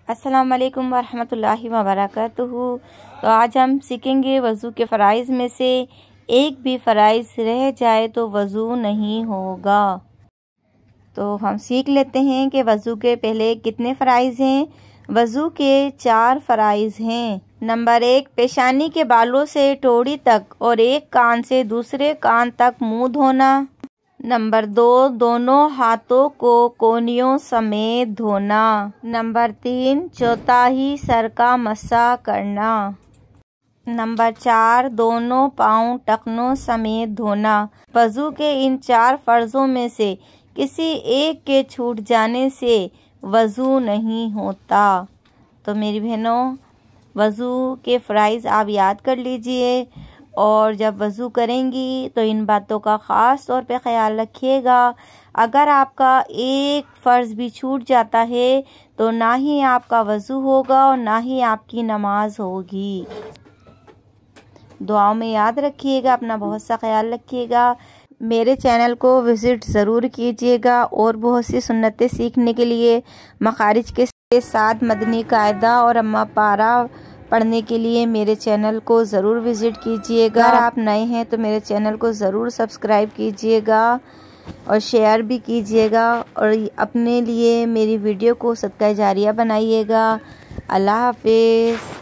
अस्सलाम वालेकुम वरहमतुल्लाहि वबरकातुहू। तो आज हम सीखेंगे वज़ू के फ़राइज़ में से एक भी फ़राइज़ रह जाए तो वज़ू नहीं होगा। तो हम सीख लेते हैं कि वज़ू के पहले कितने फ़राइज़ हैं। वज़ू के 4 फ़राइज़ हैं। नंबर 1, पेशानी के बालों से टोड़ी तक और एक कान से दूसरे कान तक मुंह धोना। नंबर 2, दोनों हाथों को कोहनियों समेत धोना। नंबर 3, चौथाई सर का मसा करना। नंबर 4, दोनों पाँव टखनों समेत धोना। वज़ू के इन 4 फ़र्ज़ों में से किसी एक के छूट जाने से वज़ू नहीं होता। तो मेरी बहनों, वज़ू के फ़राइज़ आप याद कर लीजिए और जब वज़ू करेंगी तो इन बातों का ख़ास तौर पे ख्याल रखिएगा। अगर आपका एक फ़र्ज़ भी छूट जाता है तो ना ही आपका वज़ू होगा और ना ही आपकी नमाज होगी। दुआओं में याद रखिएगा, अपना बहुत सा ख्याल रखिएगा। मेरे चैनल को विज़िट ज़रूर कीजिएगा और बहुत सी सुन्नतें सीखने के लिए मखारिज के साथ मदनी कायदा और अम्मा पारा पढ़ने के लिए मेरे चैनल को ज़रूर विज़िट कीजिएगा। अगर आप नए हैं तो मेरे चैनल को ज़रूर सब्सक्राइब कीजिएगा और शेयर भी कीजिएगा और अपने लिए मेरी वीडियो को सदका जारिया बनाइएगा। अल्लाह हाफ़िज़।